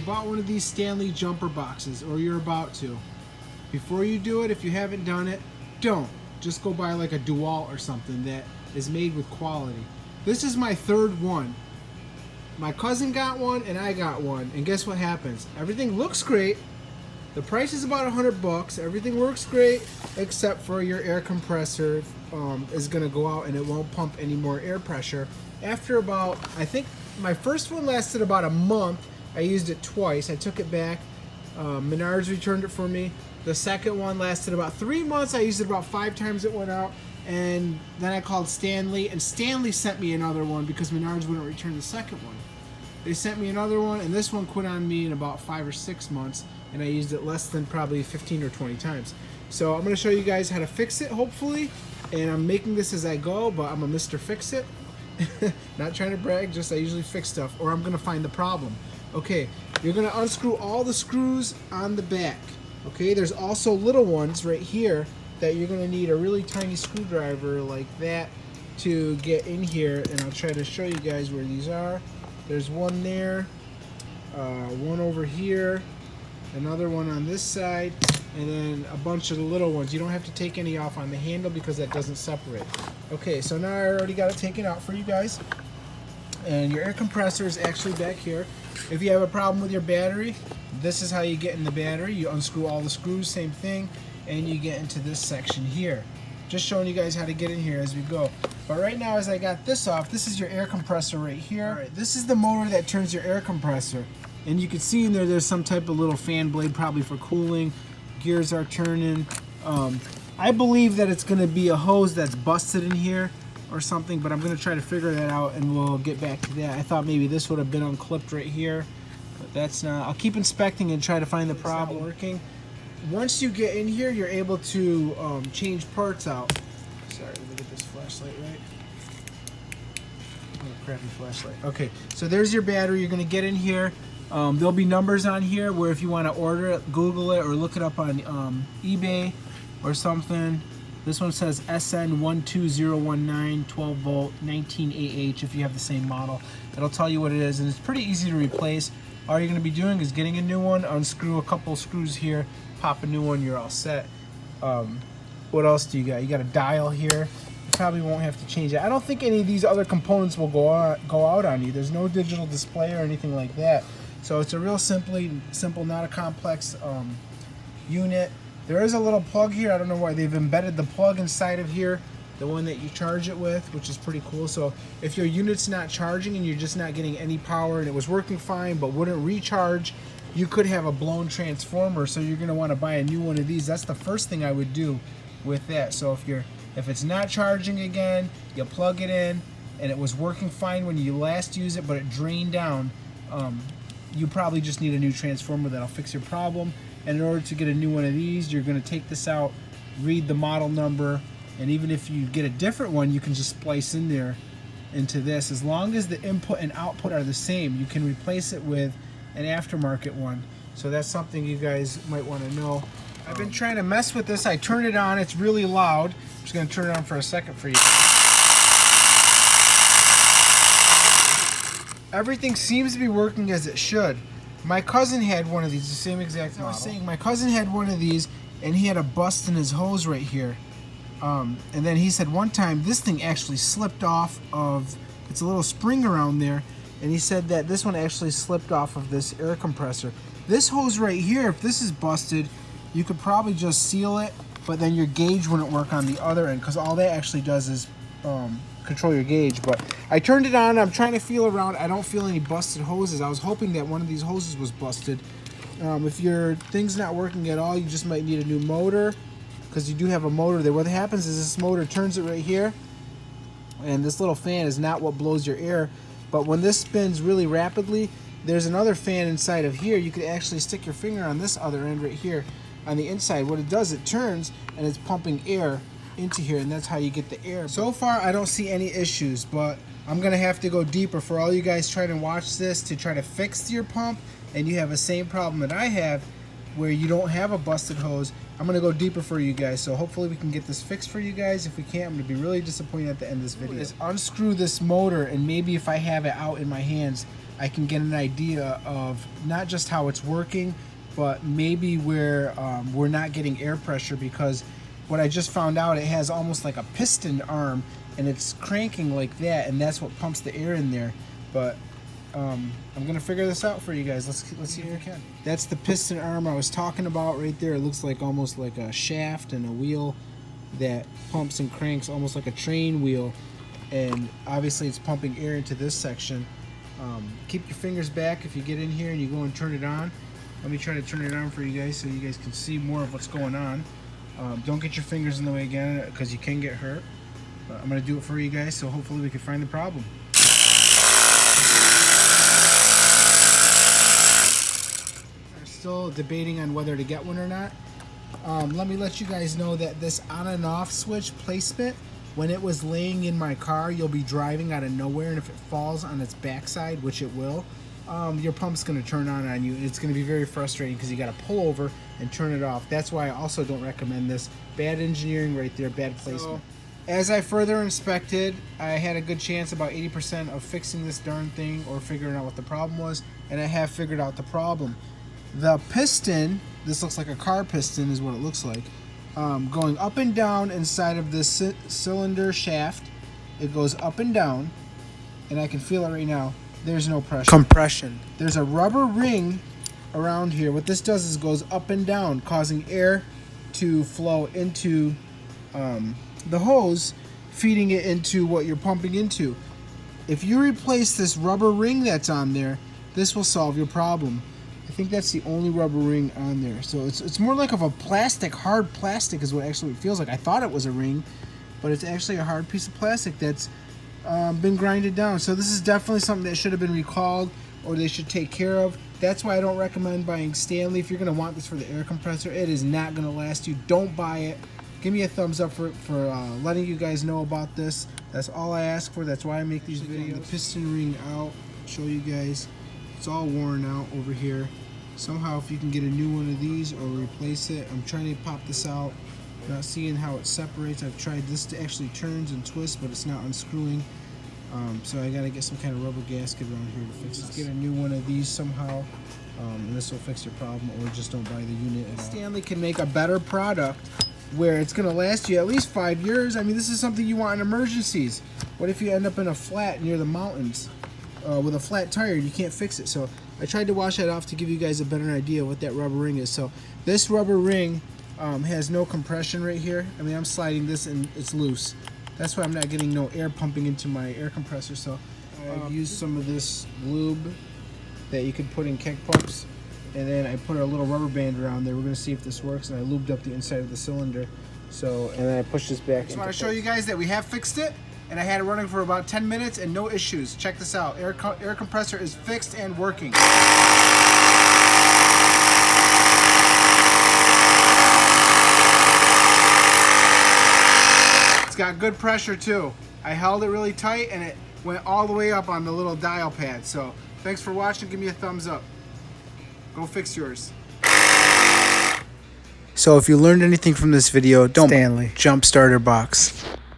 bought one of these Stanley jumper boxes, or you're about to, before you do it, if you haven't done it, don't. Just go buy like a DeWalt or something that is made with quality. This is my third one. My cousin got one and I got one, and guess what happens? Everything looks great. The price is about $100. Everything works great except for your air compressor is gonna go out and it won't pump any more air pressure. After about, I think my first one lasted about a month. I used it twice. I took it back. Menards returned it for me. The second one lasted about 3 months. I used it about 5 times it went out. And then I called Stanley, and Stanley sent me another one because Menards wouldn't return the second one. They sent me another one, and this one quit on me in about 5 or 6 months, and I used it less than probably 15 or 20 times. So I'm going to show you guys how to fix it, hopefully, and I'm making this as I go, but I'm a Mr. Fix-It. Not trying to brag, just I usually fix stuff, or I'm going to find the problem. Okay, you're going to unscrew all the screws on the back. Okay, there's also little ones right here that you're going to need a really tiny screwdriver like that to get in here, and I'll try to show you guys where these are. There's one there, one over here, another one on this side, and then a bunch of the little ones. You don't have to take any off on the handle because that doesn't separate. Okay, so now I already got it taken out for you guys, and your air compressor is actually back here. If you have a problem with your battery, this is how you get in the battery. You unscrew all the screws, same thing, and you get into this section here. Just showing you guys how to get in here as we go. But right now, as I got this off, this is your air compressor right here. All right, this is the motor that turns your air compressor. And you can see in there, there's some type of little fan blade, probably for cooling. Gears are turning. I believe that it's gonna be a hose that's busted in here or something, but I'm gonna try to figure that out and we'll get back to that. I thought maybe this would have been unclipped right here, but that's not. I'll keep inspecting and try to find the problem. Working. Once you get in here, you're able to change parts out. Sorry, let me get this flashlight right. Oh, crappy flashlight. Okay, so there's your battery. You're gonna get in here. There'll be numbers on here where if you want to order it, Google it or look it up on eBay or something. This one says SN12019 12 volt 19AH if you have the same model. It'll tell you what it is, and it's pretty easy to replace. All you're going to be doing is getting a new one, unscrew a couple screws here, pop a new one, you're all set. What else do you got? You got a dial here. You probably won't have to change it. I don't think any of these other components will go out on you. There's no digital display or anything like that. So it's a real simple, not a complex unit. There is a little plug here. I don't know why they've embedded the plug inside of here, the one that you charge it with, which is pretty cool. So if your unit's not charging and you're just not getting any power and it was working fine but wouldn't recharge, you could have a blown transformer. So you're going to want to buy a new one of these. That's the first thing I would do with that. So if it's not charging again, you plug it in and it was working fine when you last used it but it drained down, you probably just need a new transformer that'll fix your problem. And in order to get a new one of these, you're going to take this out, read the model number, and even if you get a different one, you can just splice in there into this. As long as the input and output are the same, you can replace it with an aftermarket one. So that's something you guys might want to know. I've been trying to mess with this. I turned it on. It's really loud. I'm just going to turn it on for a second for you. Everything seems to be working as it should. My cousin had one of these, the same exact model. I was saying, my cousin had one of these, and he had a bust in his hose right here. And then he said one time this thing actually slipped off of, it's a little spring around there, and he said that this one actually slipped off of this air compressor. This hose right here, if this is busted, you could probably just seal it, but then your gauge wouldn't work on the other end, because all that actually does is control your gauge. But I turned it on. I'm trying to feel around. I don't feel any busted hoses. I was hoping that one of these hoses was busted. If your thing's not working at all, you just might need a new motor, because you do have a motor there. What happens is this motor turns it right here, and this little fan is not what blows your air, but when this spins really rapidly, there's another fan inside of here. You could actually stick your finger on this other end right here on the inside. What it does, it turns and it's pumping air into here, and that's how you get the air. So far I don't see any issues, but I'm gonna have to go deeper for all you guys trying to watch this to try to fix your pump and you have the same problem that I have where you don't have a busted hose. I'm gonna go deeper for you guys, so hopefully we can get this fixed for you guys. If we can't, I'm gonna be really disappointed at the end of this video. Is unscrew this motor, and maybe if I have it out in my hands, I can get an idea of not just how it's working, but maybe where we're not getting air pressure, because what I just found out, it has almost like a piston arm and it's cranking like that, and that's what pumps the air in there. But I'm gonna figure this out for you guys. Let's see if we can. That's the piston arm I was talking about right there. It looks like almost like a shaft and a wheel that pumps and cranks almost like a train wheel, and obviously it's pumping air into this section. Keep your fingers back if you get in here and you go and turn it on. Let me try to turn it on for you guys so you guys can see more of what's going on. Don't get your fingers in the way again, because you can get hurt. I'm going to do it for you guys, so hopefully we can find the problem. We're still debating on whether to get one or not. Let me let you guys know that this on and off switch placement, when it was laying in my car, you'll be driving out of nowhere, and if it falls on its backside, which it will, your pump's going to turn on you, and it's going to be very frustrating because you got to pull over and turn it off. That's why I also don't recommend this. Bad engineering right there, bad placement. So, as I further inspected, I had a good chance, about 80%, of fixing this darn thing or figuring out what the problem was, and I have figured out the problem. The piston, this looks like a car piston is what it looks like, going up and down inside of this cylinder shaft. It goes up and down, and I can feel it right now. There's no pressure. Compression. There's a rubber ring around here. What this does is it goes up and down, causing air to flow into the hose, feeding it into what you're pumping into. If you replace this rubber ring that's on there, this will solve your problem. I think that's the only rubber ring on there. So it's more like of a plastic, hard plastic is what actually it feels like. I thought it was a ring, but it's actually a hard piece of plastic that's been grinded down. So this is definitely something that should have been recalled, or they should take care of. That's why I don't recommend buying Stanley. If you're going to want this for the air compressor, it is not going to last you. Don't buy it. Give me a thumbs up for letting you guys know about this. That's all I ask for. That's why I make these videos. The piston ring out, show you guys. It's all worn out over here. Somehow if you can get a new one of these or replace it. I'm trying to pop this out. Not seeing how it separates. I've tried this to actually turns and twists, but it's not unscrewing. So I gotta get some kind of rubber gasket around here to fix this. Get a new one of these somehow, and this will fix your problem, or just don't buy the unit at all. Stanley can make a better product where it's gonna last you at least 5 years. I mean, this is something you want in emergencies. What if you end up in a flat near the mountains with a flat tire and you can't fix it? So I tried to wash that off to give you guys a better idea what that rubber ring is. So this rubber ring has no compression right here. I mean, I'm sliding this and it's loose. That's why I'm not getting no air pumping into my air compressor. So I've used some of this lube that you could put in keg pumps, and then I put a little rubber band around there. We're gonna see if this works, and I lubed up the inside of the cylinder. So, and then I push this back. I just want to show you guys that we have fixed it, and I had it running for about 10 minutes and no issues. Check this out. Air compressor is fixed and working. Got good pressure too. I held it really tight and it went all the way up on the little dial pad. So thanks for watching. Give me a thumbs up. Go fix yours. So if you learned anything from this video, don't Stanley jump starter box.